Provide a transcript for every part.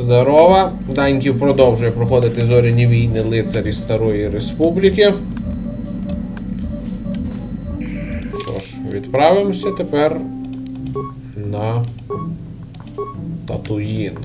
Здорова. Даньків продовжує проходити зоряні війни лицарі Старої Республіки. Що ж, відправимося тепер на Татуїн.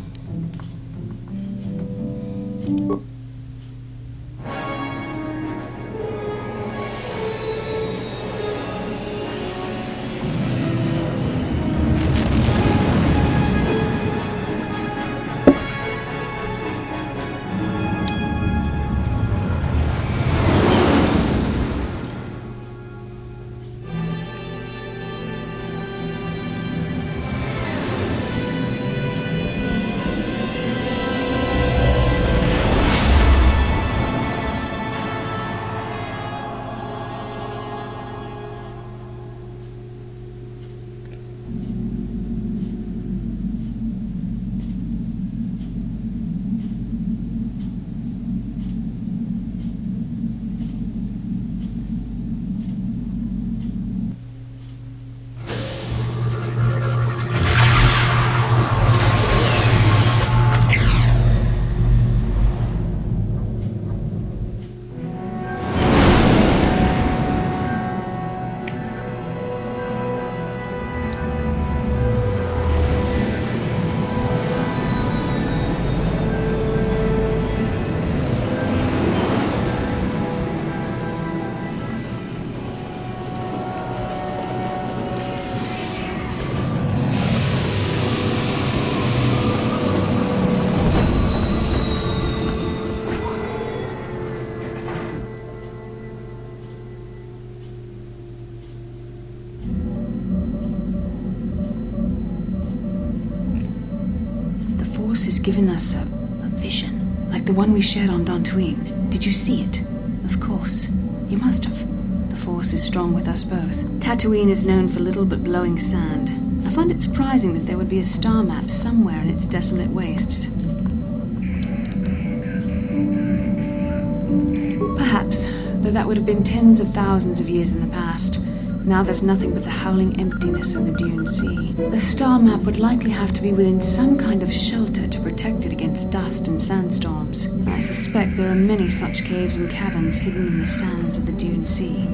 Has given us a vision, like the one we shared on Tatooin. Did you see it? Of course. You must have. The Force is strong with us both. Tatooin is known for little but blowing sand. I find it surprising that there would be a star map somewhere in its desolate wastes. Perhaps, though that would have been tens of thousands of years in the past. Now there's nothing but the howling emptiness of the dune sea. The star map would likely have to be within some kind of shelter to protect it against dust and sandstorms. I suspect there are many such caves and caverns hidden in the sands of the dune sea.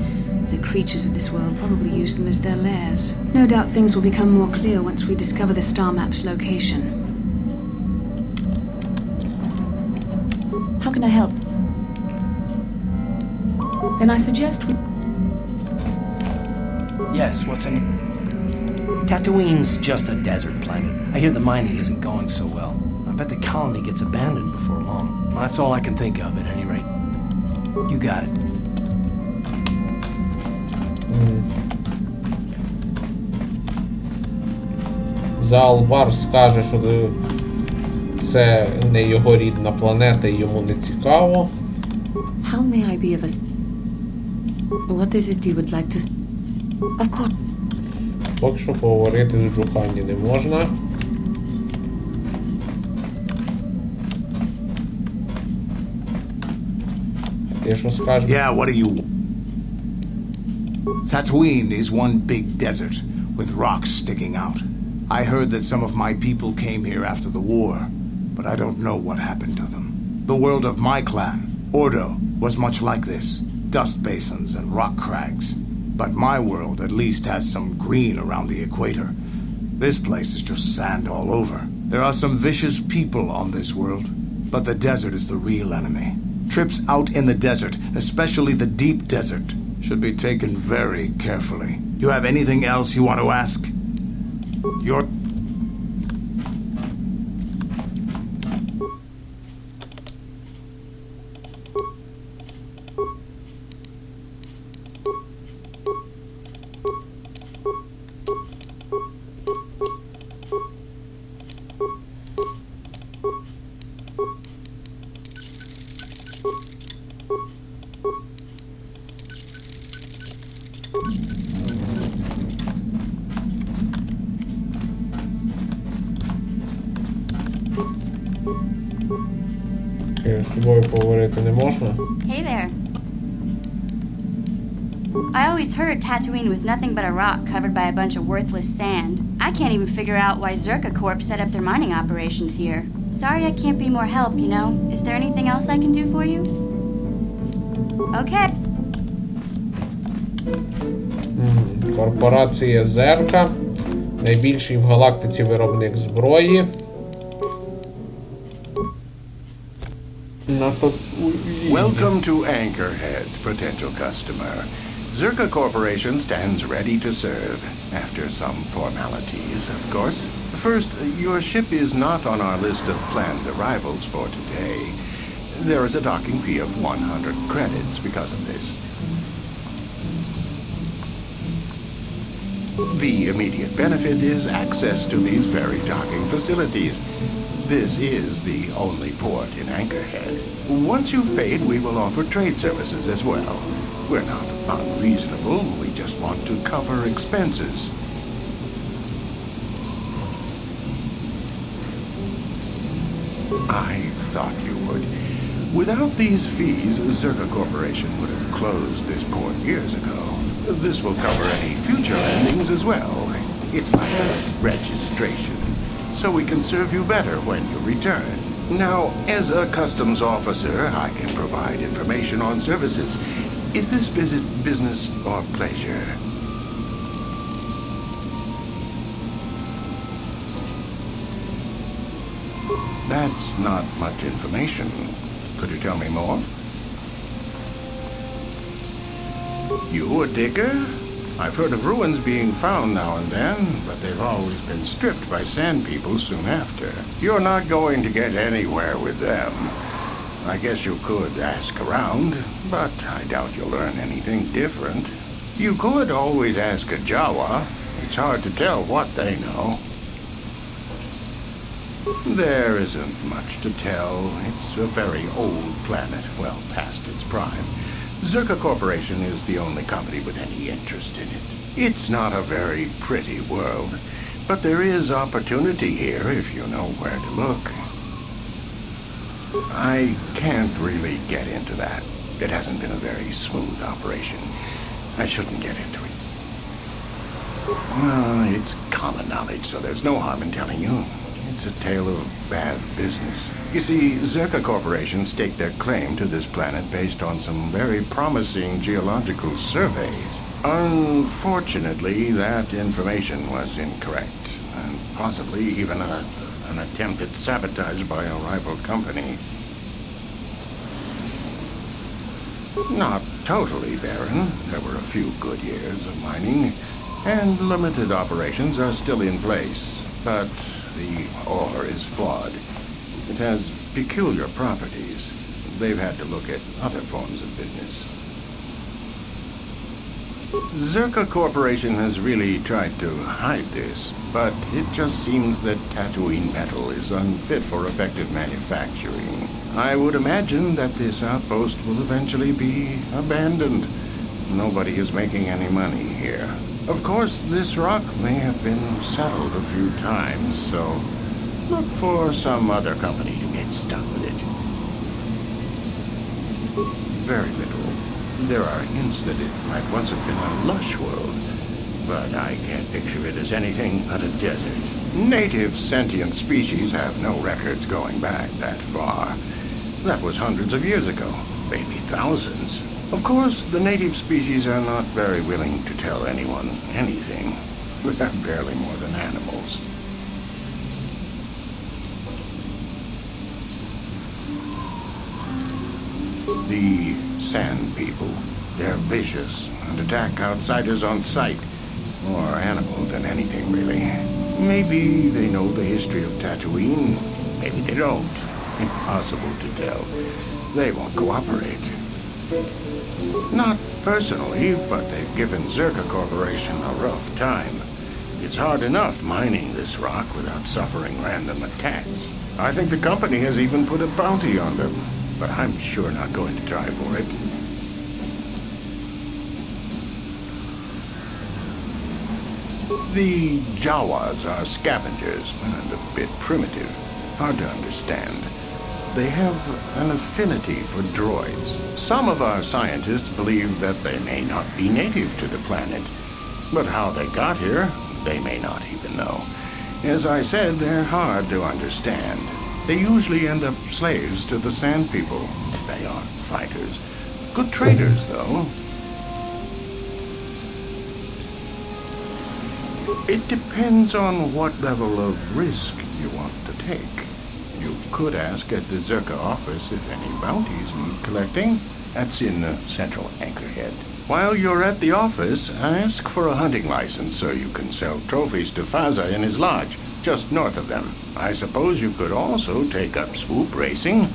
The creatures of this world probably use them as their lairs. No doubt things will become more clear once we discover the star map's location. How can I help? Then I suggest we... Yes, what's in... Tatooine's just a desert planet. I hear the mining isn't going so well. I bet the colony gets abandoned before long. Well, that's all I can think of, at any rate. You got it. Залбар скаже, що це не його рідна планета і йому не цікаво. How may I be of us? What is it you would like to... Of course. Поки що поговорити з Джухані не можна. Ти що скажеш? Yeah, what do you want? Tatooine is one big desert with rocks sticking out. I heard that some of my people came here after the war, but I don't know what happened to them. The world of my clan, Ordo, was much like this. Dust basins and rock crags. But my world at least has some green around the equator. This place is just sand all over. There are some vicious people on this world, but the desert is the real enemy. Trips out in the desert, especially the deep desert, should be taken very carefully. You have anything else you want to ask? Your... З тобою поговорити не можна? Hey there. I always heard Tatooine was nothing but a rock covered by a bunch of worthless sand. I can't even figure out why Zerka Corp set up their mining operations here. Sorry I can't be more help, you know. Is there anything else I can do for you? Okay. Корпорація Зерка. Найбільший в галактиці виробник зброї. Welcome to Anchorhead, potential customer. Zerka Corporation stands ready to serve, after some formalities, of course. First, your ship is not on our list of planned arrivals for today. There is a docking fee of 100 credits because of this. The immediate benefit is access to these very docking facilities. This is the only port in Anchorhead. Once you've paid, we will offer trade services as well. We're not unreasonable, we just want to cover expenses. I thought you would. Without these fees, Zerka Corporation would have closed this port years ago. This will cover any future landings as well. It's like a registration, so we can serve you better when you return. Now, as a customs officer, I can provide information on services. Is this visit business or pleasure? That's not much information. Could you tell me more? You a digger? I've heard of ruins being found now and then, but they've always been stripped by sand people soon after. You're not going to get anywhere with them. I guess you could ask around, but I doubt you'll learn anything different. You could always ask a Jawa. It's hard to tell what they know. There isn't much to tell. It's a very old planet, well past its prime. Zerka Corporation is the only company with any interest in it. It's not a very pretty world, but there is opportunity here if you know where to look. I can't really get into that. It hasn't been a very smooth operation. I shouldn't get into it. It's common knowledge, so there's no harm in telling you. It's a tale of bad business. You see, Zerka Corporation staked their claim to this planet based on some very promising geological surveys. Unfortunately, that information was incorrect, and possibly even an attempt at sabotage by a rival company. Not totally barren. There were a few good years of mining, and limited operations are still in place, but the ore is flawed. It has peculiar properties. They've had to look at other forms of business. Zerka Corporation has really tried to hide this, but it just seems that Tatooine metal is unfit for effective manufacturing. I would imagine that this outpost will eventually be abandoned. Nobody is making any money here. Of course, this rock may have been settled a few times, so look for some other company to get stuck with it. Very little. There are hints that it might once have been a lush world, but I can't picture it as anything but a desert. Native sentient species have no records going back that far. That was hundreds of years ago, maybe thousands. Of course, the native species are not very willing to tell anyone anything. They're barely more than animals. The Sand People. They're vicious and attack outsiders on sight. More animal than anything, really. Maybe they know the history of Tatooine. Maybe they don't. Impossible to tell. They won't cooperate. Not personally, but they've given Zerka Corporation a rough time. It's hard enough mining this rock without suffering random attacks. I think the company has even put a bounty on them, but I'm sure not going to try for it. The Jawas are scavengers and a bit primitive. Hard to understand. They have an affinity for droids. Some of our scientists believe that they may not be native to the planet. But how they got here, they may not even know. As I said, they're hard to understand. They usually end up slaves to the Sand People. They aren't fighters. Good traders, though. It depends on what level of risk you want to take. You could ask at the Zerka office if any bounties need collecting. That's in Central Anchorhead. While you're at the office, ask for a hunting license so you can sell trophies to Faza in his lodge, just north of them. I suppose you could also take up swoop racing.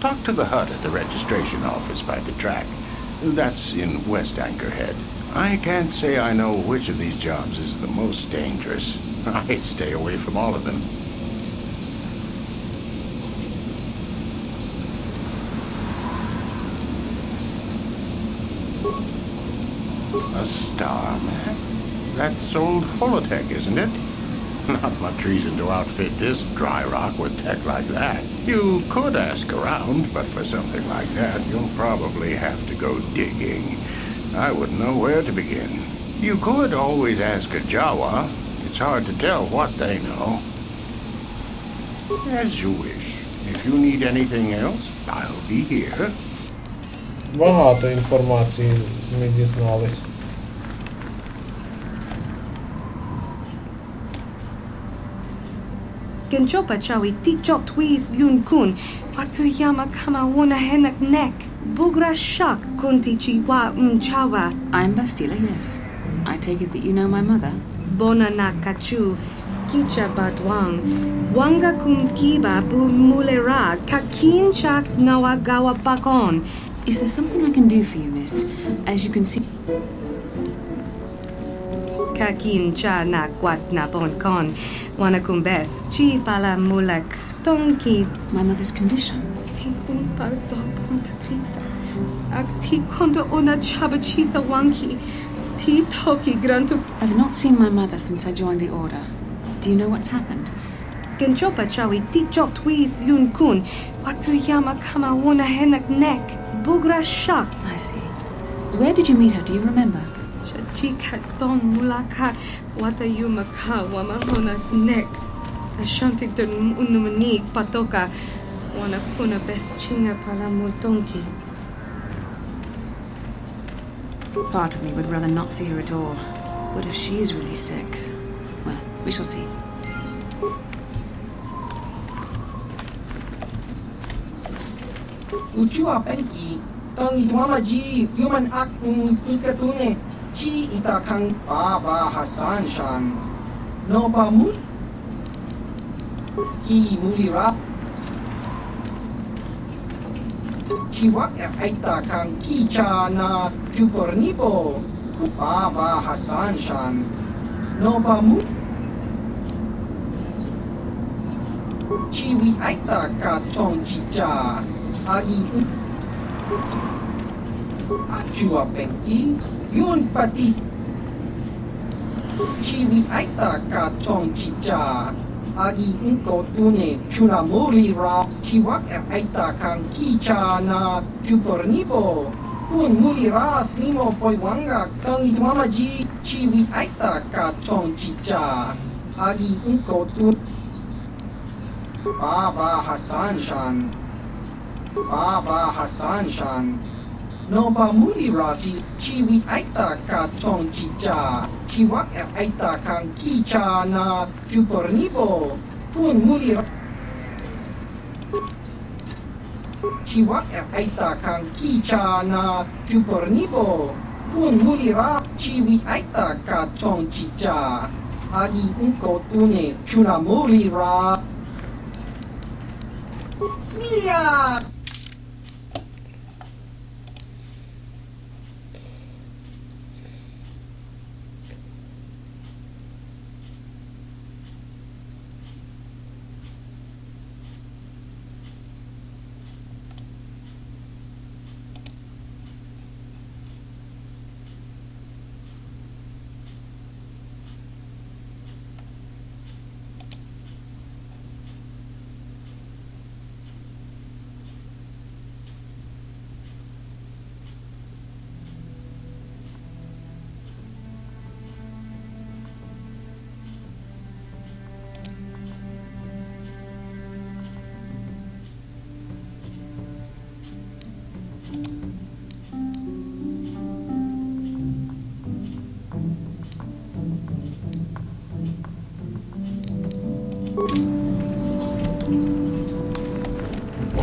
Talk to the hut at the registration office by the track. That's in West Anchorhead. I can't say I know which of these jobs is the most dangerous. I stay away from all of them. A star map? That's old holotech, isn't it? Not much reason to outfit this dry rock with tech like that. You could ask around, but for something like that, you'll probably have to go digging. I wouldn't know where to begin. You could always ask a Jawa. It's hard to tell what they know. As you wish. If you need anything else, I'll be here. Багато інформації ми дізнались. Genchopa chawi tikchok twiz yun kun. Watuyama kama wona henak nek. Bugra shak kunti chiwa chawa. I'm Bastila, yes. I take it that you know my mother? Bona na kachu. Kicha badwang. Wanga kun kiba bu mulera. Kakin chak nawagawa bakon. Is there something I can do for you, miss? As you can see... Kakin cha na kwat na bon kon. Wana kumbes. Chi pala mulak. Tonki. My mother's condition? Tipun paldo punta krita. Ak ti kondo ona chaba chisa wanki. Ti toki grantu. I've not seen my mother since I joined the Order. Do you know what's happened? Genchopa chawi tikchok twiz yun kun. Watuyama kama wona henak nek. Bugra shak. I see. Where did you meet her? Do you remember? Chika don mulaka. Watayuma ka wamahona nek. Ashantik don unumanig patoka. Wana kuna best chinga pala multonki. Part of me would rather not see her at all. What if she is really sick? Well, we shall see. Uchua penki, tang itwama ji human act in ikatune, chi itakang Baba Hassan Shan. No pa mul? Ki mulirap. Chiwak itakang kicha na kupornipo, ku Baba Hassan Shan. No pa mul? Chiwi aita ka tong chicha. Agi Achua penki yun patis Chiwi aita ka tong chicha Agi inko tune chunamuri ra Chiwak aita kang kicha na kupornipo Kun muri ra slimo poiwanga Kang itwama ji Chiwi aita ka tong chicha Agi inko tune Baba Hassan Shan Baba Hassan Shan. No pa muli rati, chiwi aita ka tong chicha. Chiwak aita kang kicha na kupornipo. Kun muli Chiwak aita kang kicha na kupornipo. Kun muli ra, chiwi aita ka tong chicha. Agi inko tune chunamuri ra. Smilia!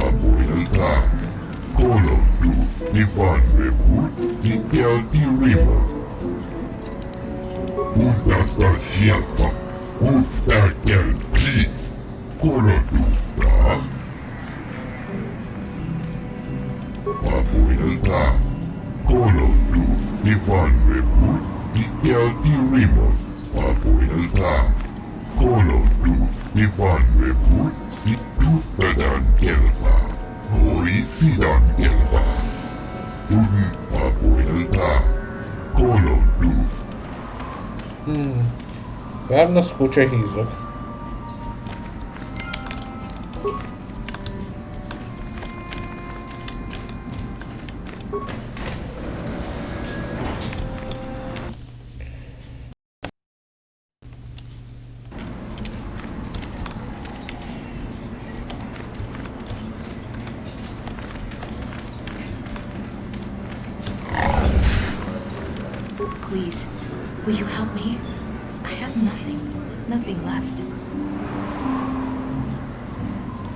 Abuelita, Colossus, Ivanrebut, Nikel y Rima. Usta Sierpa, Usta Keltis, Colodusta. Abuelita, Colossus, Ivanrebut, Nikel y Rima. Abuelita, Colossus, Ivanrebut, Nikel Kelva. Moisidan Kelva. Abuelita, Colossus. Гарна скуча гізок. Please, will you help me? I have nothing left.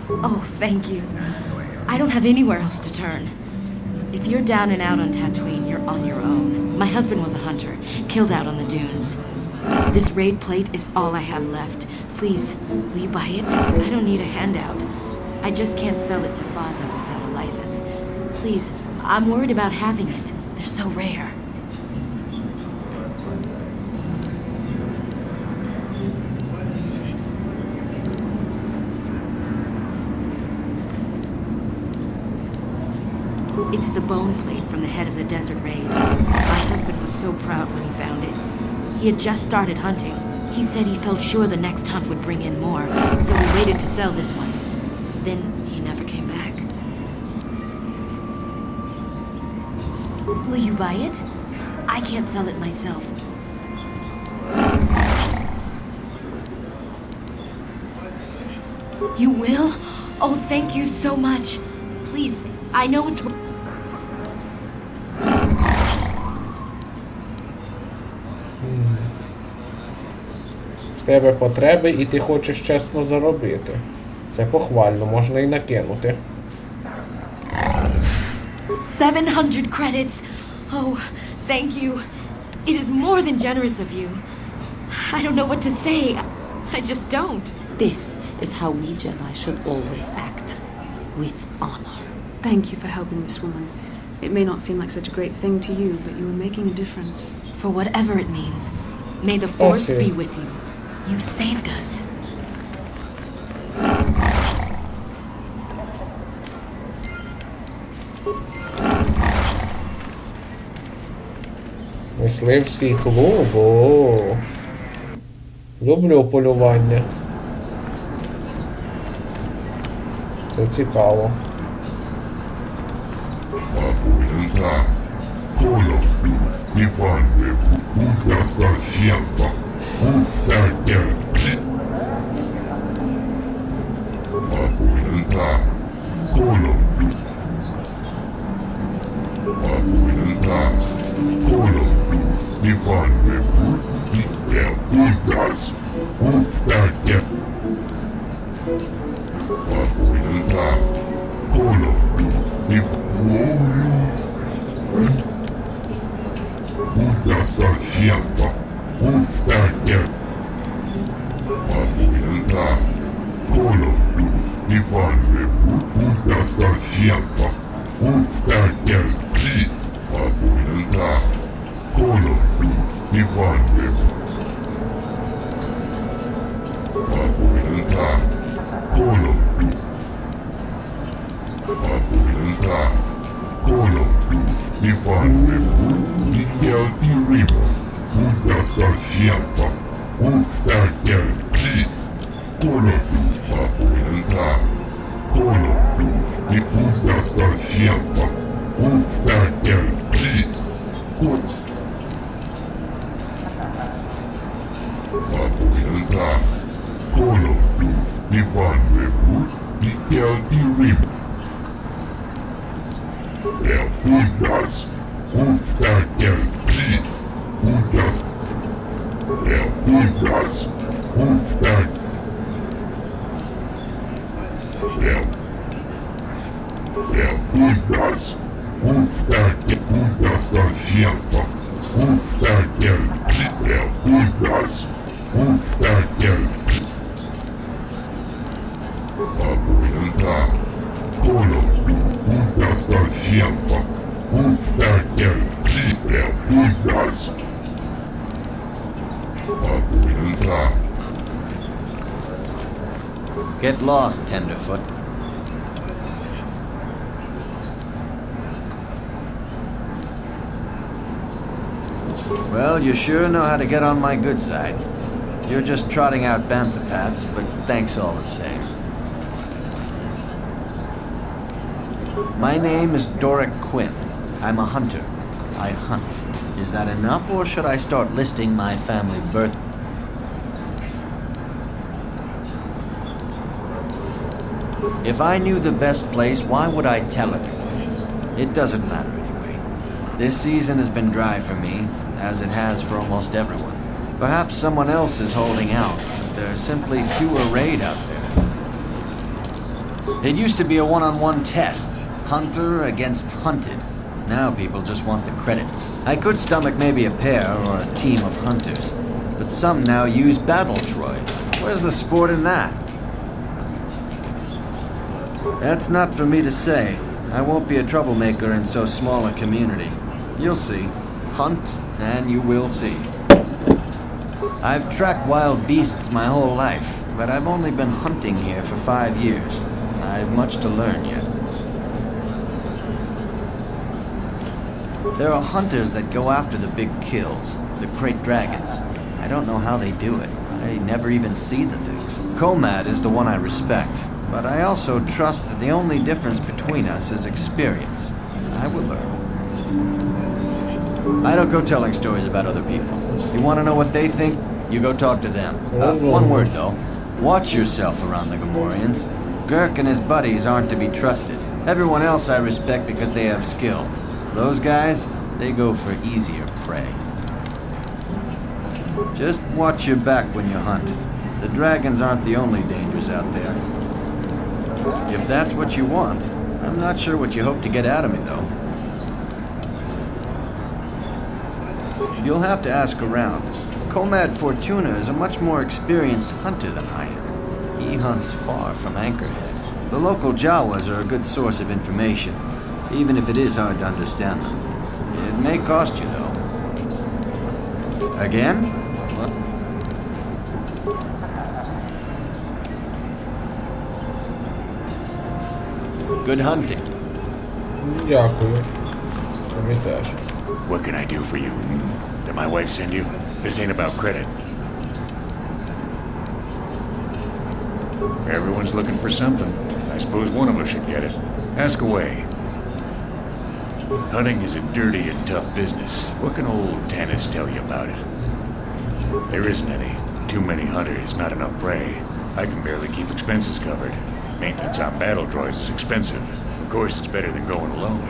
Oh, thank you. I don't have anywhere else to turn. If you're down and out on Tatooine, you're on your own. My husband was a hunter, killed out on the dunes. This raid plate is all I have left. Please, will you buy it? I don't need a handout. I just can't sell it to Faza without a license. Please, I'm worried about having it. They're so rare. It's the bone plate from the head of the desert raid. My husband was so proud when he found it. He had just started hunting. He said he felt sure the next hunt would bring in more, so we waited to sell this one. Then he never came back. Will you buy it? I can't sell it myself. You will? Oh, thank you so much. Please, I know it's... В тебе потреби і ти хочеш чесно заробити. Це похвально, можна і накинути. 700 credits! Oh, thank you. It is more than generous of you. I don't know what to say. I just don't. This is how we Jedi should always act. With honor. Thank you for helping this woman. It may not seem like such a great thing to you, but you are making a difference. For whatever it means, may the Force be with you. You saved us. Мисливський клуб. О. Люблю полювання. Це цікаво. Abuelita, Colossus, Ivanrebut, Usta Sierpa, Usta Keltis. Abuelita, Colossus. Abuelita, Colossus, Ivanrebut, Nikel Utas, Usta Keltis. Abuelita, Colossus, Ivanrebut. Usta Sierpa, Usta Keltis. Abuelita, Colossus, Ivanrebut, Usta Sierpa, Usta Keltis. Abuelita, Colossus, Ivanrebut. Abuelita, Colossus. Abuelita, Colossus, Ivanrebut, Nikel y Rima. Usta Sierpa, Usta Keltis. Colossus, Abuelita, Colossus, Usta Sierpa, Usta Keltis. Abuelita, Colossus, Ivanrebut, Nikel y Rima. Utas, Usta Keltis. Utas, Utas, Usta. Get lost, Tenderfoot. Well, you sure know how to get on my good side. You're just trotting out bantha pats, but thanks all the same. My name is Doric Quinn. I'm a hunter. I hunt. Is that enough, or should I start listing my family birth? If I knew the best place, why would I tell anyone? It doesn't matter anyway. This season has been dry for me, as it has for almost everyone. Perhaps someone else is holding out, but there are simply fewer raid out there. It used to be a one-on-one test, hunter against hunted. Now people just want the credits. I could stomach maybe a pair or a team of hunters, but some now use battle droids. Where's the sport in that? That's not for me to say. I won't be a troublemaker in so small a community. You'll see. Hunt, and you will see. I've tracked wild beasts my whole life, but I've only been hunting here for 5 years. I've much to learn yet. There are hunters that go after the big kills, the crate dragons. I don't know how they do it. I never even see the things. Comad is the one I respect, but I also trust that the only difference between us is experience. I will learn. I don't go telling stories about other people. You want to know what they think? You go talk to them. One word, though. Watch yourself around the Gamorreans. Gurk and his buddies aren't to be trusted. Everyone else I respect because they have skill. Those guys, they go for easier prey. Just watch your back when you hunt. The dragons aren't the only dangers out there. If that's what you want, I'm not sure what you hope to get out of me, though. You'll have to ask around. Comad Fortuna is a much more experienced hunter than I am. He hunts far from Anchorhead. The local Jawas are a good source of information, even if it is hard to understand them. It may cost you, though. Again? What? Good hunting. Дякую. Тобі теж. What can I do for you? Did my wife send you? This ain't about credit. Everyone's looking for something. I suppose one of us should get it. Ask away. Hunting is a dirty and tough business. What can old Tanis tell you about it? There isn't any. Too many hunters, not enough prey. I can barely keep expenses covered. Maintenance on battle droids is expensive. Of course, it's better than going alone.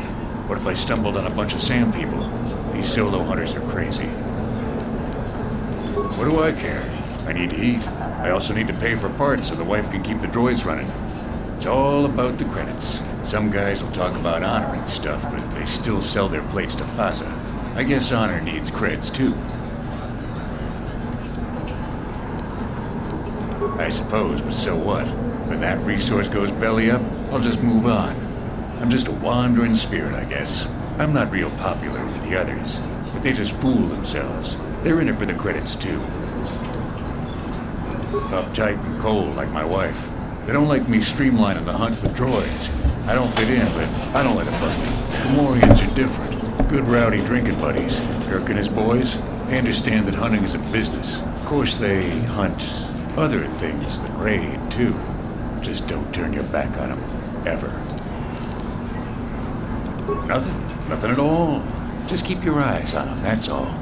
What if I stumbled on a bunch of sand people? These solo hunters are crazy. What do I care? I need to eat. I also need to pay for parts so the wife can keep the droids running. It's all about the credits. Some guys will talk about honor and stuff, but they still sell their plates to Faza. I guess honor needs creds too. I suppose, but so what? When that resource goes belly up, I'll just move on. I'm just a wandering spirit, I guess. I'm not real popular with the others, but they just fool themselves. They're in it for the credits too. Uptight and cold like my wife. They don't like me streamlining the hunt with droids. I don't fit in, but I don't let it bug me. Gamorreans are different. Good rowdy drinking buddies. Kirk and his boys, they understand that hunting is a business. Of course they hunt other things than raid too. Just don't turn your back on them. Ever. Nothing. Nothing at all. Just keep your eyes on them, that's all.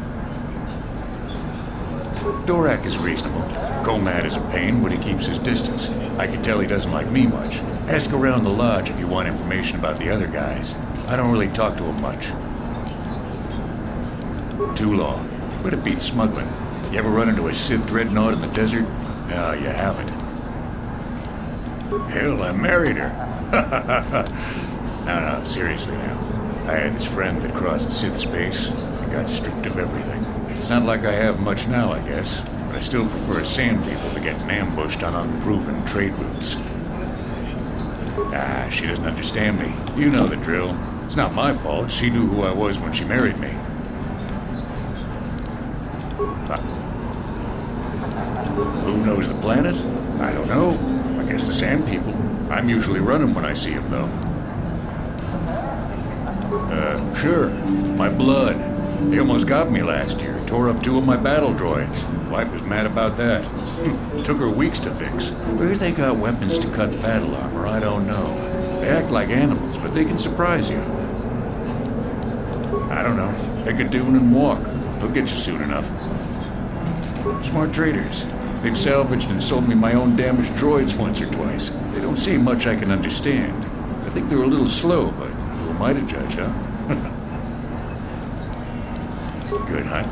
Dorak is reasonable. Comad is a pain when he keeps his distance. I can tell he doesn't like me much. Ask around the lodge if you want information about the other guys. I don't really talk to them much. Too long. But it beats smuggling. You ever run into a Sith dreadnought in the desert? No, you haven't. Hell, I married her. No, seriously now. I had this friend that crossed Sith space and got stripped of everything. It's not like I have much now, I guess, but I still prefer sand people to getting ambushed on unproven trade routes. She doesn't understand me. You know the drill. It's not my fault. She knew who I was when she married me. Who knows the planet? I don't know. I guess the sand people. I'm usually running when I see them, though. Sure. My blood. They almost got me last year. Tore up 2 of my battle droids. Wife was mad about that. Took her weeks to fix. Where they got weapons to cut battle armor, I don't know. They act like animals, but they can surprise you. I don't know. Pick a dune and walk. They'll get you soon enough. Smart traders. They've salvaged and sold me my own damaged droids once or twice. They don't say much I can understand. I think they're a little slow, but who am I to judge, huh? Good, huh?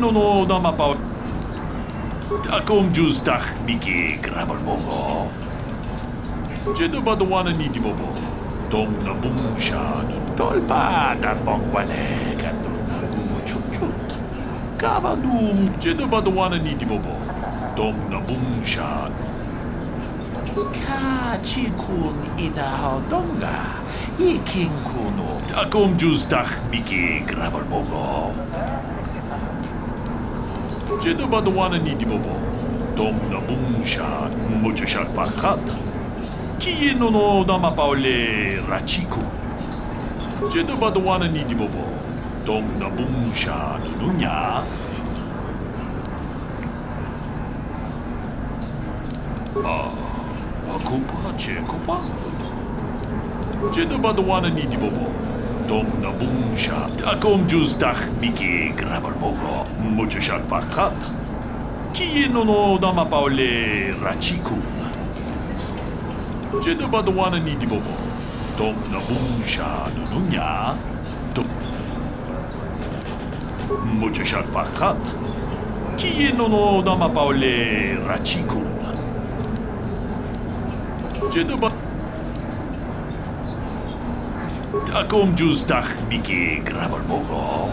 No dama pau. Takom juz dach miki grabber mogo. Jedo badwana ni di bobo. Dom na bum shan. Tolpa da bongwale gaduna gu chuchut. Kavadum jedo badwana ni di bobo. Dom na bum shan. Ka chikun ida hodonga. Yikin kuno. Takom juz dach miki grabber mogo. Jedo badwana ni di bobo. Dom na bum shan. Mucho shak pakat. Kiye no dama paule rachiku. Jedo badwana ni di bobo. Dom na bum shan nunya. Akupa chekupa. Jedo badwana ni di bobo. Dom na bum shan. Takom juz dach miki grabber mogo. Mucho shak pakat. Kiye no dama paule rachiku. Jedo badwana ni di bobo. Dom na bum shan nunya. Mucho shak pakat. Kiye no dama paule rachiku. Jedo ba Takom juz dach miki grabber mogo.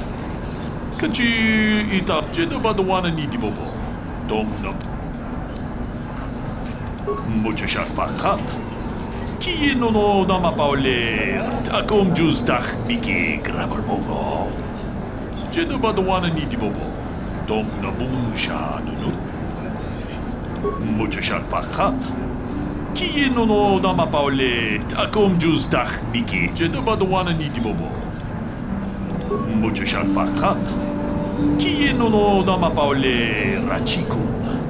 Kachi ita jedo badwana ni di bobo. Dom na mucho shak pakat. Kiye no dama paule. Takom juz dach miki grabber mogo. Jedo badwana ni di bobo. Dom na bum shan nu. Mucho shak pakat. Kiye no dama paule. Takom juz dach miki. Jedo badwana ni di bobo. Mucho shak pakat. Kiye no dama paule rachiku.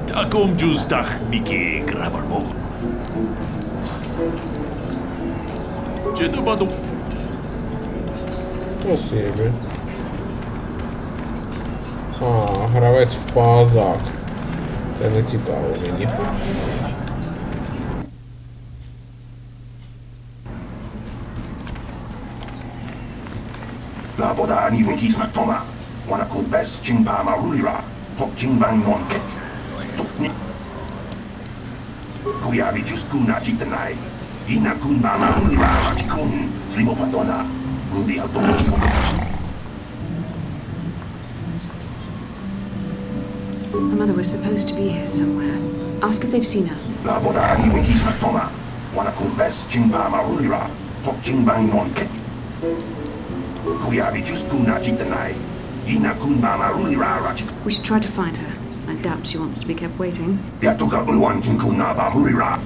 Takom juz dach miki grabber mogo. Jedo badu. Спасибо. Гравець в пазак. Це не цікаво мені. La boda ni wikis matoma. Wana ku bes chingpa marulira. Tok chingbang non ket. Tok ni. Kuya bijus kuna chitanai. Ina kun ma marulira chikun. Slimo patona. Rubi hatomo chikun. Her mother was supposed to be here somewhere. Ask if they've seen her. La boda ni wikis matoma. Wanakun best Jingba Marulira, Tok Jingbang non Ket. Kuyabi just Kuna Jitanai, Ina Kunba Marulira Rachik. We should try to find her. I doubt she wants to be kept waiting. Yatuka Unwan Kinkuna Bamurira.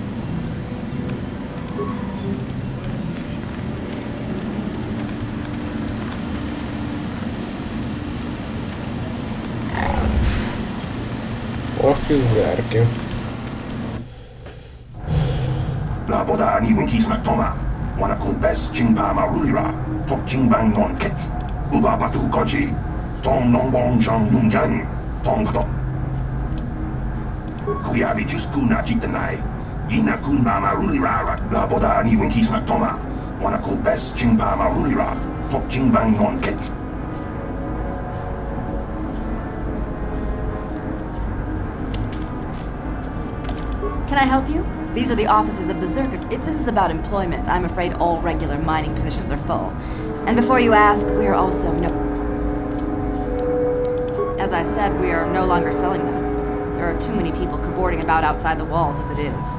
Офізерки. La boda ni win kismak toma. Wanakun best Jingba Marulira, Tok Jingbang non Ket. Uba Batu Koji, Tong Nong Bong Jang Nunjan, Tong Tok. Kuyabi just Kuna Jitanai, Ina Kunba Marulira, La boda ni win kismak toma. Wanakun best Jingba Marulira, Tok Jingbang non Ket. Can I help you? These are the offices of the Zerka. If this is about employment, I'm afraid all regular mining positions are full. And before you ask, we are also As I said, we are no longer selling them. There are too many people cavorting about outside the walls as it is.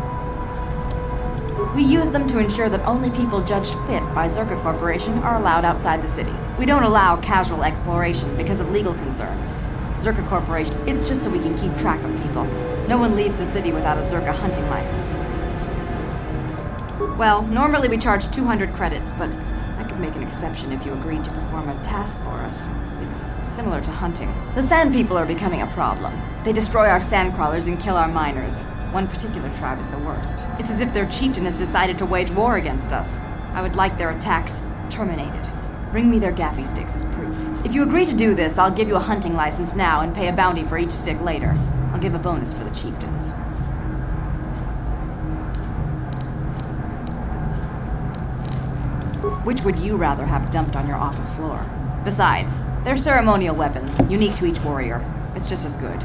We use them to ensure that only people judged fit by Zerka Corporation are allowed outside the city. We don't allow casual exploration because of legal concerns. Zerka Corporation, it's just so we can keep track of people. No one leaves the city without a Zerka hunting license. Well, normally we charge 200 credits, but I could make an exception if you agreed to perform a task for us. It's similar to hunting. The sand people are becoming a problem. They destroy our sand crawlers and kill our miners. One particular tribe is the worst. It's as if their chieftain has decided to wage war against us. I would like their attacks terminated. Bring me their gaffy sticks as proof. If you agree to do this, I'll give you a hunting license now and pay a bounty for each stick later. I'll give a bonus for the chieftains. Which would you rather have dumped on your office floor? Besides, they're ceremonial weapons, unique to each warrior. It's just as good.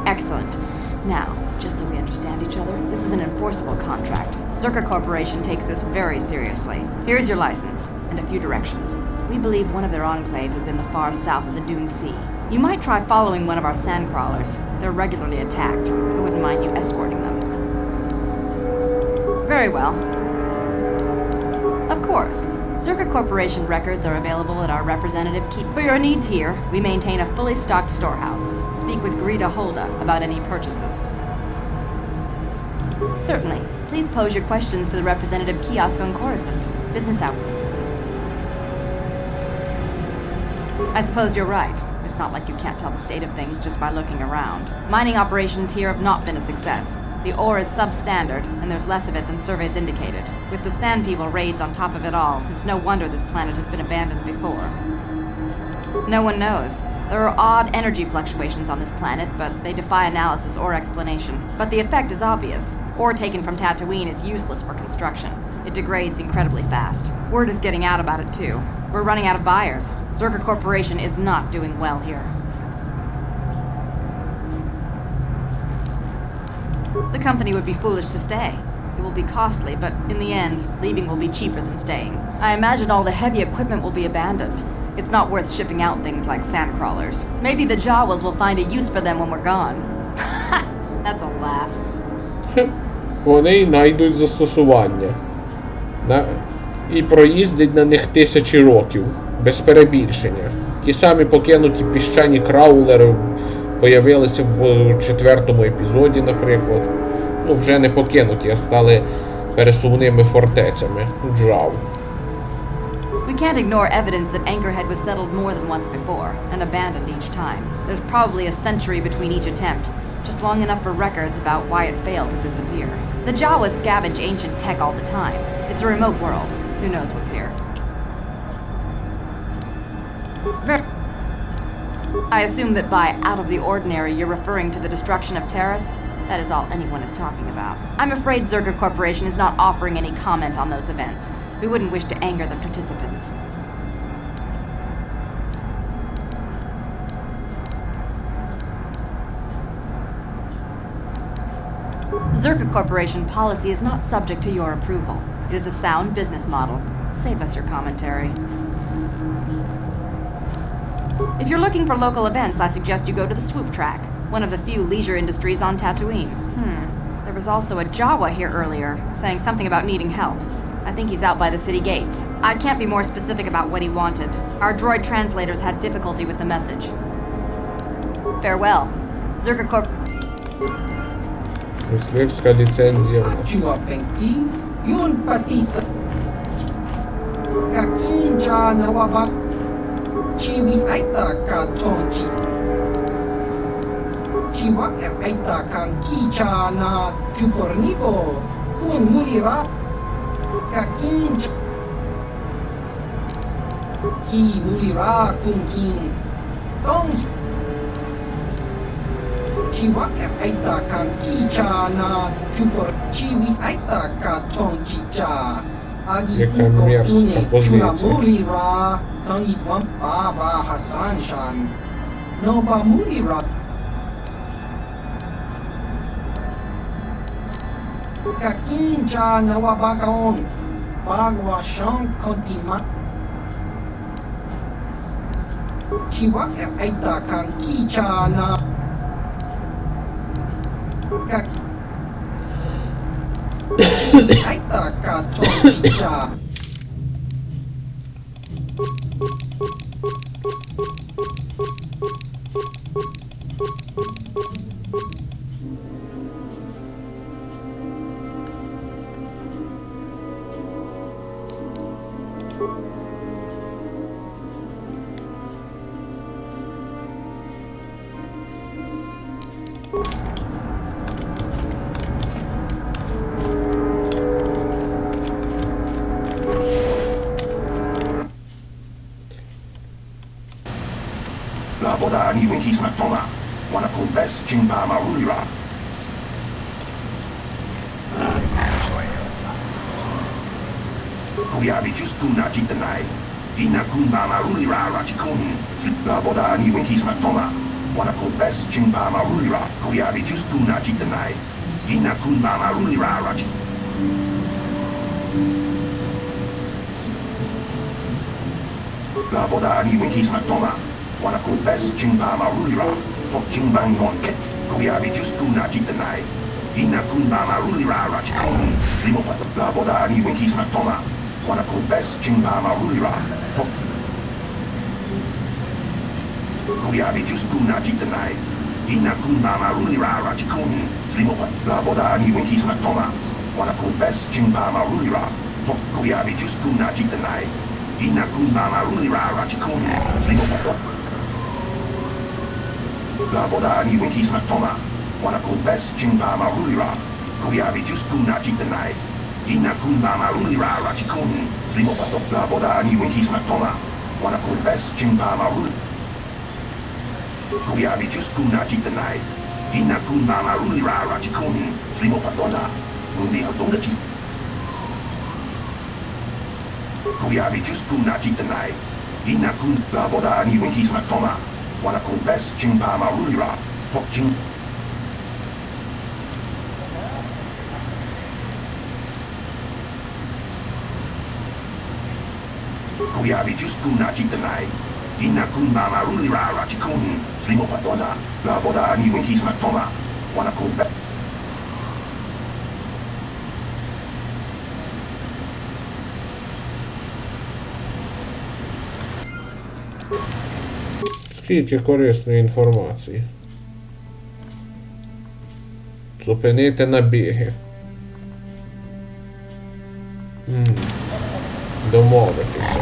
Excellent. Now, just so we understand each other, this is an enforceable contract. Zerka Corporation takes this very seriously. Here's your license, and a few directions. We believe one of their enclaves is in the far south of the Dune Sea. You might try following one of our sand crawlers. They're regularly attacked. I wouldn't mind you escorting them. Very well. Of course. Zerka Corporation records are available at our representative keep. For your needs here, we maintain a fully stocked storehouse. Speak with Greta Holda about any purchases. Certainly. Please pose your questions to the representative kiosk on Coruscant. Business hour. I suppose you're right. It's not like you can't tell the state of things just by looking around. Mining operations here have not been a success. The ore is substandard, and there's less of it than surveys indicated. With the Sand People raids on top of it all, it's no wonder this planet has been abandoned before. No one knows. There are odd energy fluctuations on this planet, but they defy analysis or explanation. But the effect is obvious. Ore taken from Tatooine is useless for construction. It degrades incredibly fast. Word is getting out about it too. We're running out of buyers. Zerka Corporation is not doing well here. The company would be foolish to stay. It will be costly, but in the end, leaving will be cheaper than staying. I imagine all the heavy equipment will be abandoned. It's not worth shipping out things like sand crawlers. Maybe the Jawas will find a use for them when we're gone. That's a laugh. Вони знайдуть застосування. І проїздять на них тисячі років. Без перебільшення. Ті самі покинуті піщані краулери появилися в 4-му епізоді, наприклад. Ну, вже не покинуті, а стали пересувними фортецями. Джав. We can't ignore evidence that Anchorhead was settled more than once before, and abandoned each time. There's probably a century between each attempt, just long enough for records about why it failed to disappear. The Jawas scavenge ancient tech all the time. It's a remote world. Who knows what's here? I assume that by out of the ordinary, you're referring to the destruction of Terrace? That is all anyone is talking about. I'm afraid Zerka Corporation is not offering any comment on those events. We wouldn't wish to anger the participants. Zerka Corporation policy is not subject to your approval. It is a sound business model. Save us your commentary. If you're looking for local events, I suggest you go to the swoop track. one of the few leisure industries on Tatooine. There was also a Jawa here earlier, saying something about needing help. I think he's out by the city gates. I can't be more specific about what he wanted. Our droid translators had difficulty with the message. Farewell. Zerka Corp. Мисливська ліцензія. Чула пенті, юн патіса. Какінча наваба. Чиві айта катончі. Чива айта канкіча на чупорніпо. Кун муріра. Какінча. Кі муріра кун кін. Тончі. Чива айта канкіча на чупорчіві айта катончіча. Яка мерзка позиція. Муріра. Тонгі вам баба Хасаншан. Нова муріра. Какінча навабакаон. Багвашон контима. Чива айта канкіча на как айта катончича. La boda ni winkis matoma. Wana kumbes chingpa marulira. Kuyabi juskuna jitanai. Ina kunba marulira rachikun. La boda ni winkis matoma. Wana kumbes chingpa marulira. Kuyabi juskuna jitanai. Ina kunba marulira rachikun. La boda ni winkis matoma. Wana kumbes chingpa marulira. Tok chingbang non ket. Kuyabi juskuna jitanai. Ina kunba marulira rachikun. Slimopat. La boda ni winkis matoma. Wana kumbes chingpa marulira. Tok. Kuyabi juskuna jitanai. Ina kunba marulira rachikun. Slimopat. La boda ni winkis matoma. Wana kumbes chingpa marulira. Tok kuyabi juskuna jitanai. Ina kunba marulira rachikun. Slimopat. La boda ni winkis matoma. Wana kumbes chingpa marulira. Kuyabi juskuna jitanai. Ina kunba marulira rachikun. Slimopat. La boda ni winkis matoma. Wana kumbes chingpa marulira. Kuyabi juskuna jitanai. Ina kunba marulira rachikun. Slimopat. Mundi hadonga ji. Kuyabi juskuna jitanai. Ina kun la boda ni winkis matoma. Wana kumbes chingpa marulira. Tok ching. Kuyabi juskuna jitanai. Ina kunba marulira rachikun. Slimopat. La boda ni winkis matoma. Wana kumbes. Скільки корисної інформації. Зупинити набіги. Домовитися.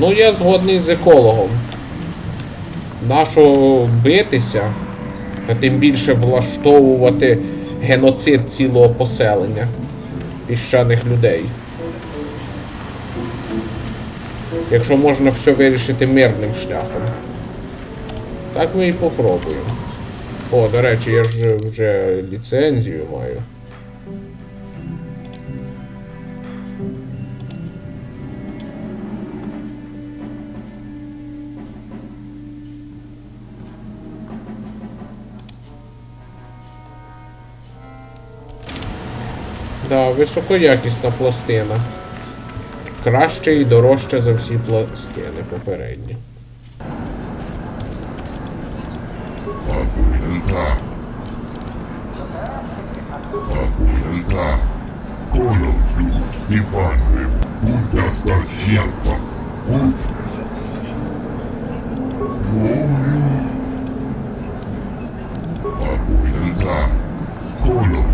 Ну, я згодний з екологом. Нащо битися, а тим більше влаштовувати геноцид цілого поселення піщаних людей. Якщо можна все вирішити мирним шляхом. Так ми і попробуємо. О, до речі, я ж вже ліцензію маю. Да, високоякісна пластина. Краще і дорожче за всі пластини попередні. Tattuilta. Koulutus Ivanne. Puhdasta sieltä. Tattuilta. Koulutus.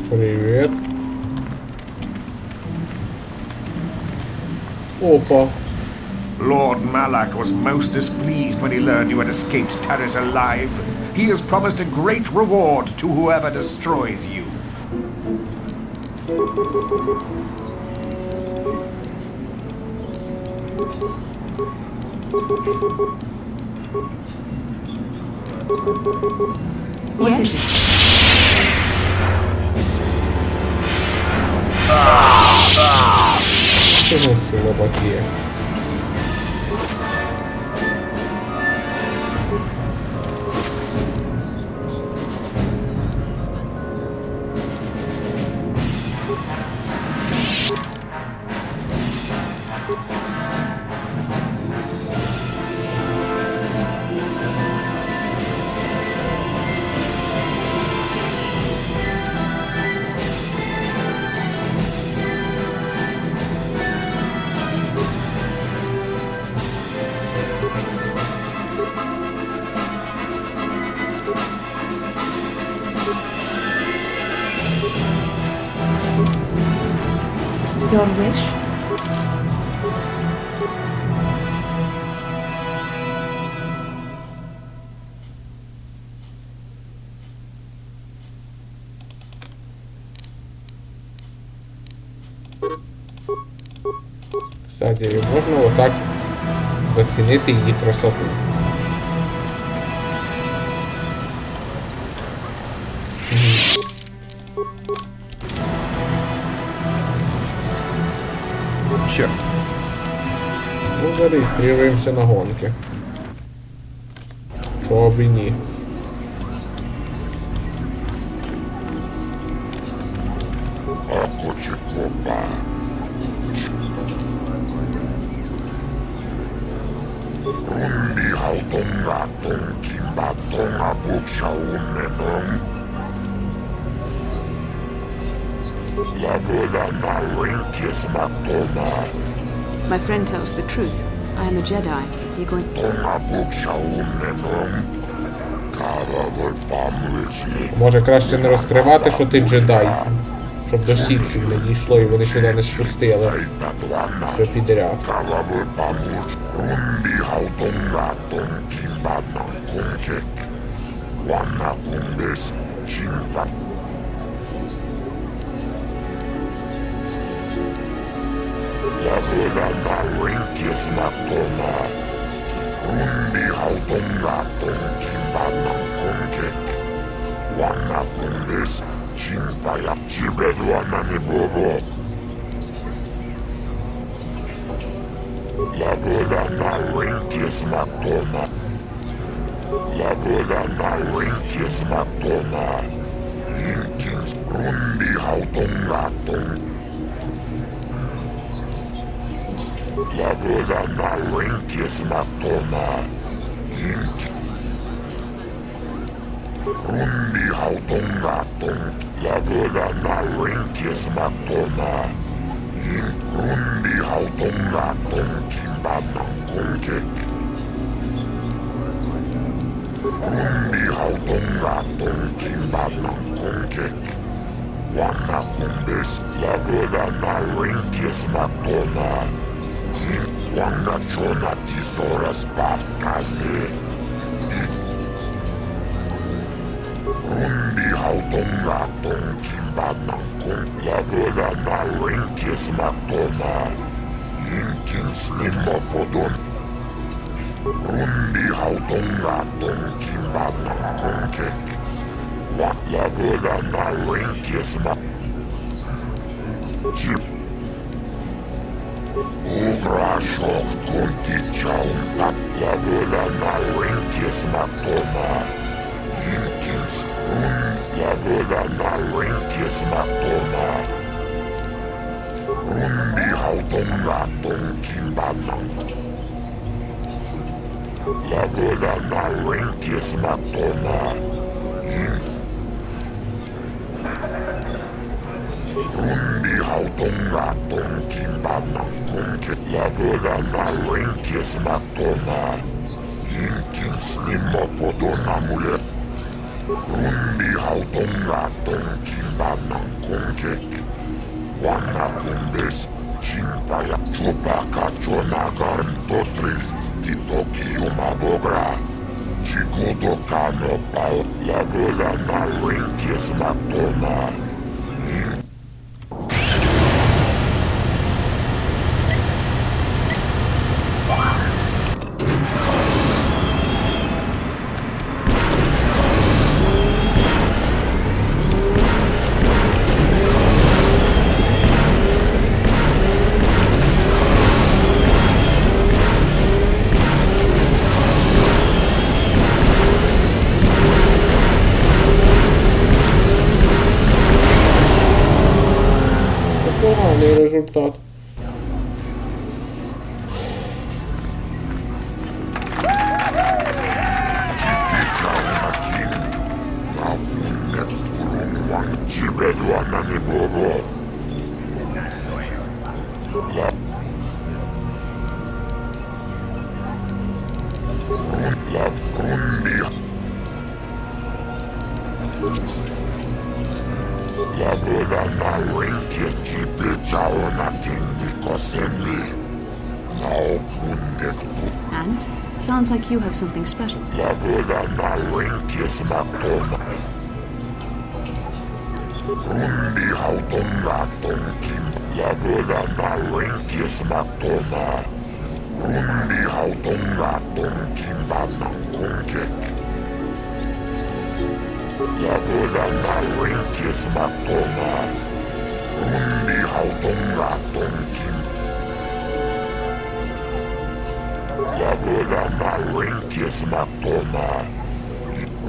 Привет. Опа. Lord Malak was most displeased when he learned you had escaped Taris alive. He has promised a great reward to whoever destroys you. What is it? Что мы слабаки? Your wish? Кстати, можно вот так заценить її красоту. Sure. Ну, зарегистрируемся на гонке. Чого б і ні. Акочекопа. Rundi hautonga tonkimba tonga buksha unnenon. Lavoda na rinkis matona. My friend tells the truth. I am a Jedi. You're going... Tonga buksha unnenon. Kava volpamulsi. Може краще не розкривати, що ти джедай. Щоб до сітхів не дійшло і вони сюди не спустили. Все підряд. Kava volpamulsi. Rundi hautonga tonkimba nankonkek. Wanna kumbes chimpa. Lavoda na rinkis matona. Rundi hautonga tonkimba nankonkek. Wanna kumbes chimpa ya chibedwana ni bobo. Lavoda na rinkis matona. Lavoda na rinkis matona. Inkins rundi hautonga ton. Lavoda na rinkis matona. Ink. Rundi hautonga ton. Lavoda na rinkis matona. Ink. Rundi hautonga ton. Kimba nankonkek. Rundi hautonga ton. Kimba nankonkek. Wanna kumbes. Lavoda na rinkis matona. Wanga chona tisoras pafkaze. Rundi hautonga ton kimba nankon. Lavoda na rinkis matona. Inkin slimopodon. hautongaton kimbanan konkek. La boda na renkesma. Chip. Ugrashok konti chauntat. La boda na renkesma toma. Jinkins la boda na renkesma toma. Rundi hautongaton kimbanan. La boda na renkesma toma. Rundi hautongaton kimbanan konke. La boda na renkesma toma. Jinkins limopodona mule. Rundi hautongaton kimbanan konkek. Wana kumbes chimpaya chopaka chonagarn totril titoki yumabogra. Chikoto kano pao la boda na renkes matoma. Поганий результат. La boda na renkes kipechao na kindi kosenli. And? Sounds like you have something special. La boda na renkes matoma. Rundi hautongaton kim. La boda na renkes matoma. Rundi hautongaton kimbanan konkek. La boda na renkes matoma. Rundi hautongaton kim. La boda na renkes matoma.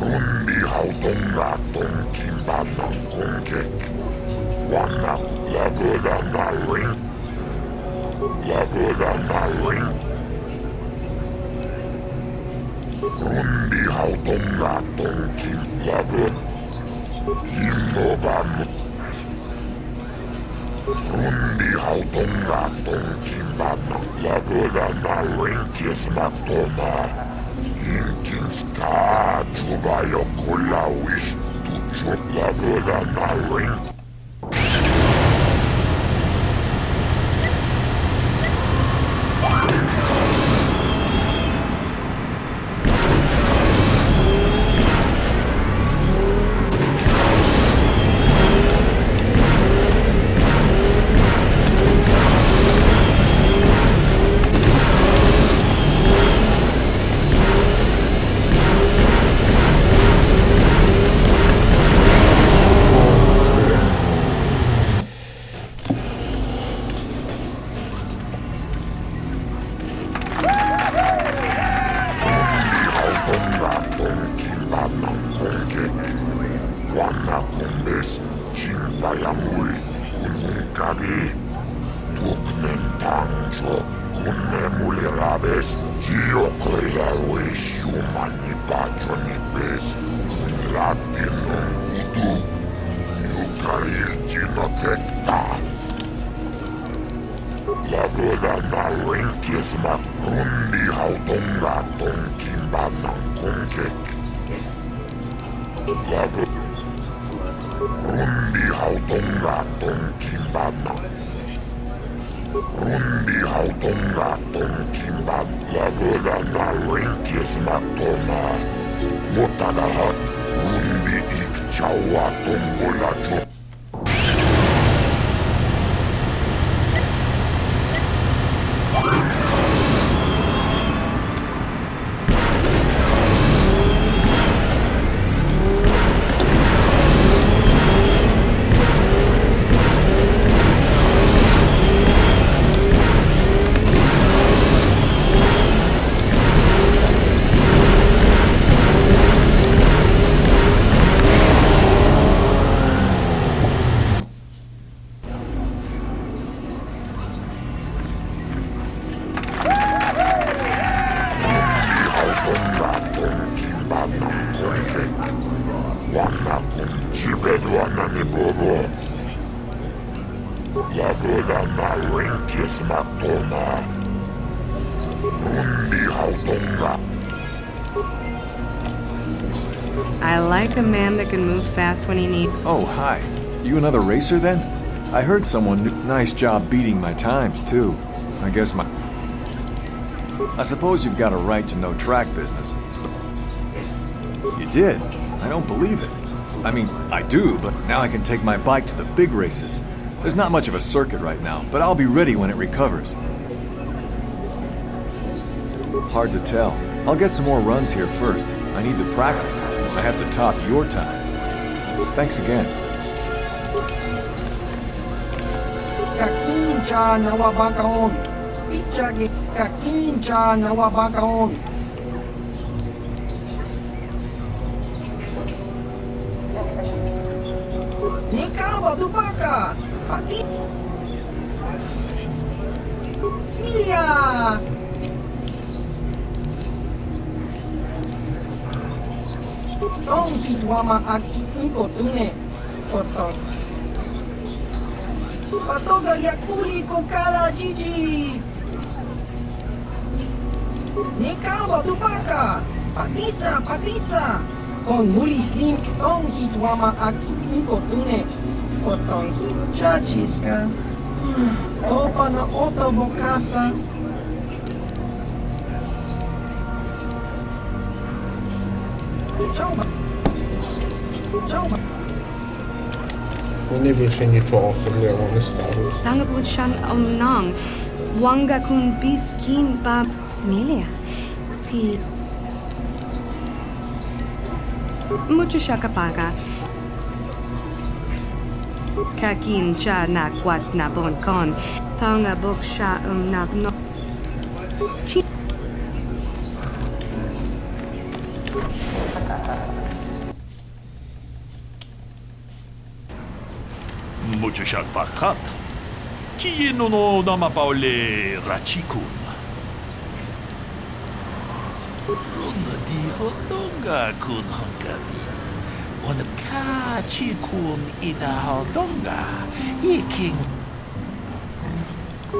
Rundi hautongaton kimbanan konkek. Wana la boda na renk. La boda na renk. Rundi hautongaton kim. La boda. Innovan. Rundi hautongaton kimbanan. La boda na renkes matoma. Jinkins ka chubayo kula wish tucho. La boda na renk. Wana kumbes chimpayamuri kununkabi. Tuknen tangjo kunne mulirabes. Hiokoya wish humani bajo nipes. Latinum kutu. Yukair ginotekta. La boda na renkes mat. Rundi hautongaton kimbanan konkek. La boda. Rundi hautongaton kimbanan. Rundi hautongaton kimban. La boda na renkes matoma. Motadahat. Rundi ikchawa tombolacho. Kunkek. Wana kunjibed wana ni bobo. Laboda na wenkes matoma. Rundi hautonga. I like a man that can move fast when he needs. Oh, hi. You another racer then? I heard someone knew. Nice job beating my times, too. I guess my... I suppose you've got a right to know track business. You did? I don't believe it. I mean, I do, but now I can take my bike to the big races. There's not much of a circuit right now, but I'll be ready when it recovers. Hard to tell. I'll get some more runs here first. I need the practice. I have to top your time. Thanks again. Kakincha nawabakaon. Pichage kakincha nawabakaon. Nikawa dubaka. Pati. Smilia. Tong hitwama ag inko tune. Koton. Patoga yakuli kokala Gigi. Nikawa dubaka. Patisa. Con muli slim tong hitwama ag inko tune. Koton chachiska. Topa na oto bokasa. Вони більше нічого особливого не скажуть. Tangabut omnang. Wanga kun biskin bab smilia. Ti. Mucho shakapaga. Kakin cha na kwat na bon kon. Tangabuk sha nagno. Chi. Mucho shakpakat. Kieno no namapaole rachikun. Runga di hodonga kun hongabi. Wanapka chikun ida hodonga. Iking.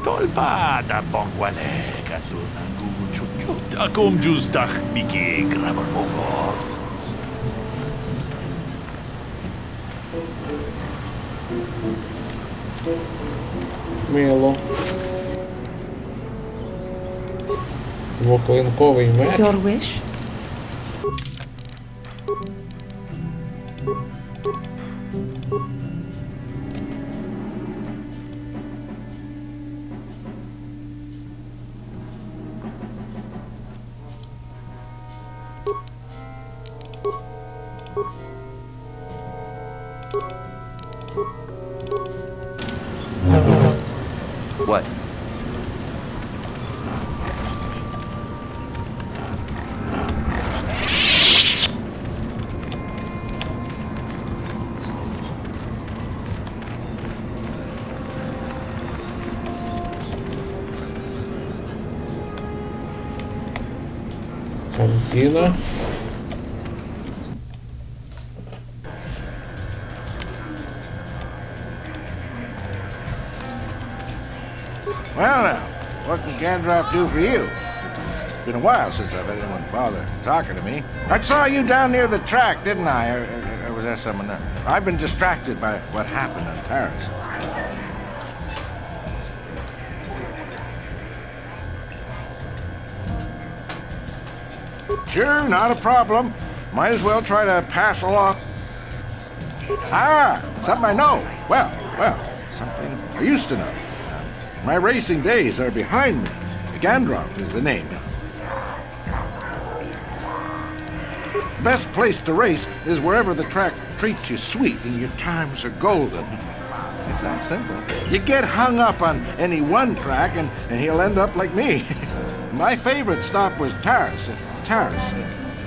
Tolpa da bongwale katuna guchuchu. Takom justach miki grabar mogo. Мило. Двоклинковий меч. Your wish? What? Кантина. Well now, what can Gandalf do for you? It's been a while since I've had anyone bother talking to me. I saw you down near the track, didn't I? Or was that someone else? I've been distracted by what happened in Paris. Sure, not a problem. Might as well try to pass along. Ah, something I know. Well, something I used to know. My racing days are behind me. Gandalf is the name. Best place to race is wherever the track treats you sweet and your times are golden. It's that simple. You get hung up on any one track and he'll end up like me. My favorite stop was Taris.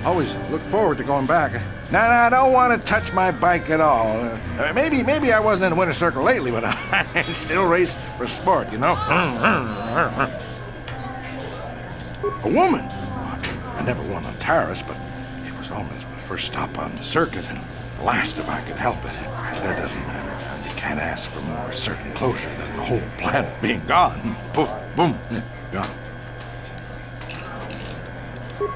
Always look forward to going back. Now, I don't want to touch my bike at all. Maybe I wasn't in the winner's circle lately, but I still race for sport, you know? A woman? I never won on Taris, but it was always my first stop on the circuit, and the last if I could help it. That doesn't matter. You can't ask for more certain closure than the whole planet being gone. Poof, boom, gone.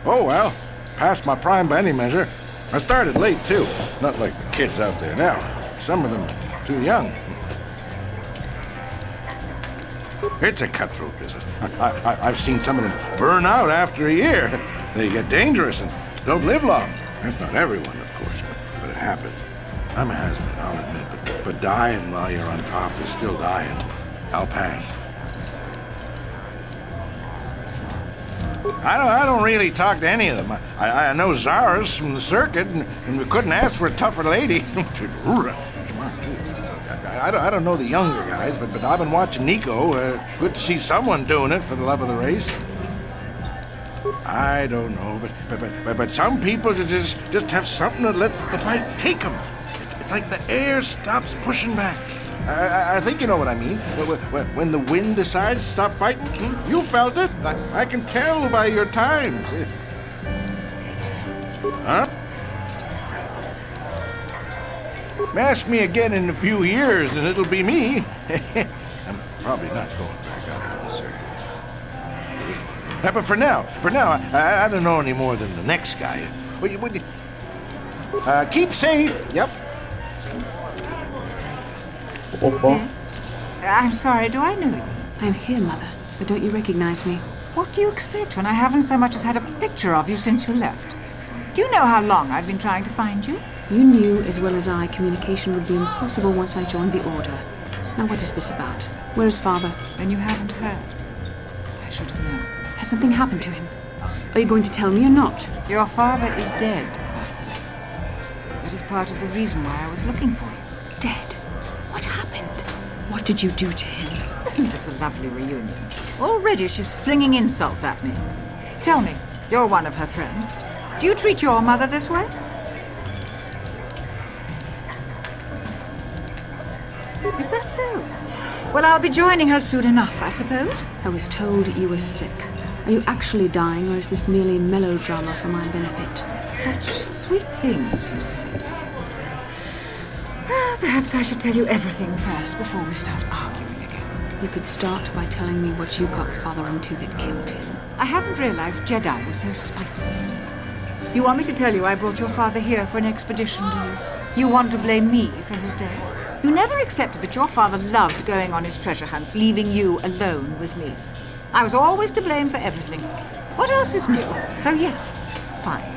Oh, well, past my prime by any measure. I started late, too. Not like the kids out there now. Some of them too young. It's a cutthroat business. I've seen some of them burn out after a year. They get dangerous and don't live long. That's not everyone, of course, but it happens. I'm a has-been, I'll admit, but dying while you're on top is still dying. I'll pass. I don't really talk to any of them. I know Zara's from the circuit, and we couldn't ask for a tougher lady. I don't know the younger guys, but I've been watching Nico. Good to see someone doing it for the love of the race. I don't know, but some people just have something that lets the fight take them. It's like the air stops pushing back. I think you know what I mean. When the wind decides to stop fighting, you felt it. I can tell by your times. Huh? Ask me again in a few years, and it'll be me. I'm probably not going back out on the circuit. But for now, I don't know any more than the next guy. Keep safe. Yep. I'm sorry, do I know you? I'm here, Mother, but don't you recognize me? What do you expect when I haven't so much as had a picture of you since you left? Do you know how long I've been trying to find you? You knew as well as I communication would be impossible once I joined the Order. Now what is this about? Where is Father? Then you haven't heard. I should have known. Has something happened to him? Are you going to tell me or not? Your father is dead, Master. It is part of the reason why I was looking for you. Dead? What happened? What did you do to him? Isn't this a lovely reunion? Already she's flinging insults at me. Tell me, you're one of her friends. Do you treat your mother this way? Is that so? Well, I'll be joining her soon enough, I suppose. I was told you were sick. Are you actually dying, or is this merely melodrama for my benefit? Such sweet things, you say. Perhaps I should tell you everything first before we start arguing again. You could start by telling me what you got Father into that killed him. I hadn't realized Jedi was so spiteful. You want me to tell you I brought your father here for an expedition, do you? You want to blame me for his death? You never accepted that your father loved going on his treasure hunts, leaving you alone with me. I was always to blame for everything. What else is new? So yes, fine.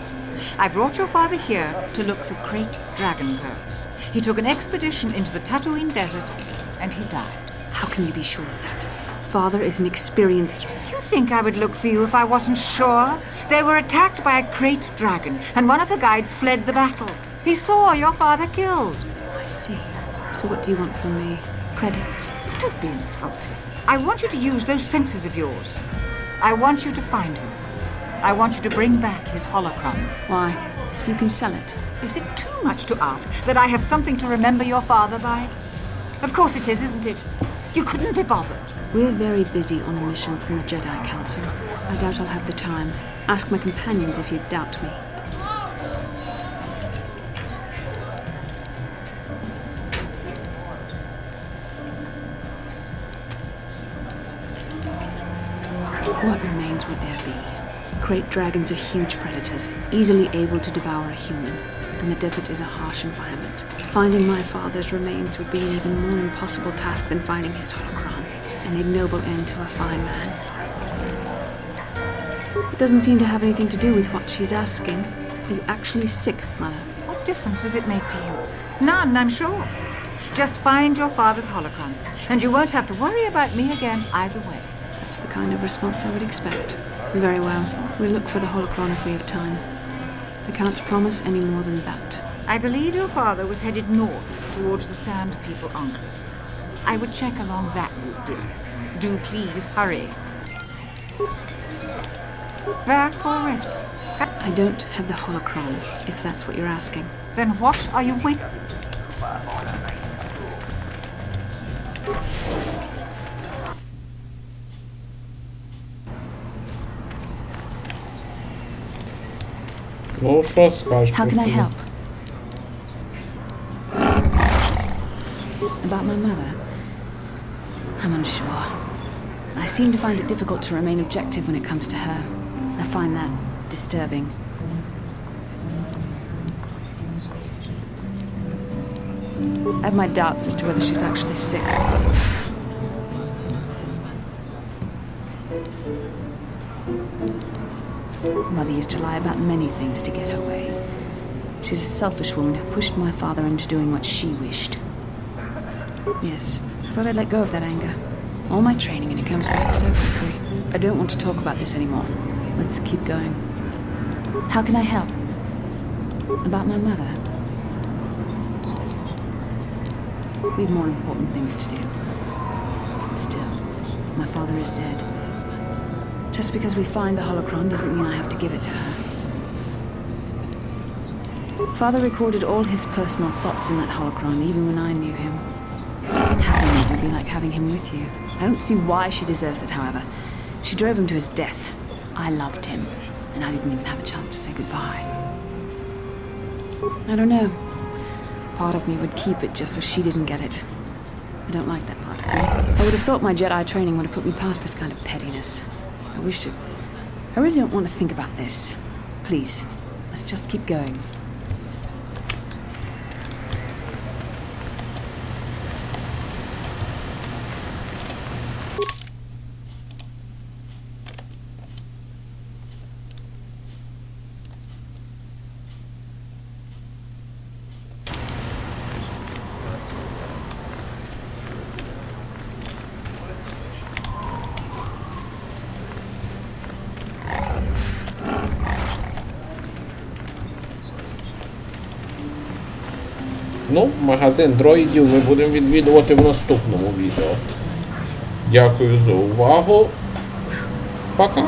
I brought your father here to look for great dragon pearls. He took an expedition into the Tatooine desert, and he died. How can you be sure of that? Father is an experienced... Do you think I would look for you if I wasn't sure? They were attacked by a great dragon, and one of the guides fled the battle. He saw your father killed. I see. So what do you want from me? Credits? Don't be insulting. I want you to use those senses of yours. I want you to find him. I want you to bring back his holocron. Why? So you can sell it? Is it too much to ask that I have something to remember your father by? Of course it is, isn't it? You couldn't be bothered. We're very busy on a mission from the Jedi Council. I doubt I'll have the time. Ask my companions if you doubt me. What remains would there be? Great dragons are huge predators, easily able to devour a human, and the desert is a harsh environment. Finding my father's remains would be an even more impossible task than finding his holocron, an ignoble end to a fine man. It doesn't seem to have anything to do with what she's asking. Are you actually sick, Mother? What difference does it make to you? None, I'm sure. Just find your father's holocron, and you won't have to worry about me again either way. That's the kind of response I would expect. Very well. We'll look for the holocron if we have time. I can't promise any more than that. I believe your father was headed north towards the Sand People Enclave. I would check along that route, dear. Do please hurry. Back already? I don't have the holocron, if that's what you're asking. Then what are you waiting? Ну, що скажеш? How can I help? About my mother? I'm unsure. I seem to find it difficult to remain objective when it comes to her. I find that disturbing. I have my doubts as to whether she's actually sick. Mother used to lie about many things to get her way. She's a selfish woman who pushed my father into doing what she wished. Yes, I thought I'd let go of that anger. All my training and it comes back so quickly. I don't want to talk about this anymore. Let's keep going. How can I help? About my mother? We have more important things to do. Still, my father is dead. Just because we find the holocron doesn't mean I have to give it to her. Father recorded all his personal thoughts in that holocron, even when I knew him. Having it would be like having him with you. I don't see why she deserves it, however. She drove him to his death. I loved him, and I didn't even have a chance to say goodbye. I don't know. Part of me would keep it just so she didn't get it. I don't like that part of me. I would have thought my Jedi training would have put me past this kind of pettiness. I wish it... I really don't want to think about this. Please, let's just keep going. Ну, магазин дроїдів ми будемо відвідувати в наступному відео. Дякую за увагу. Пока!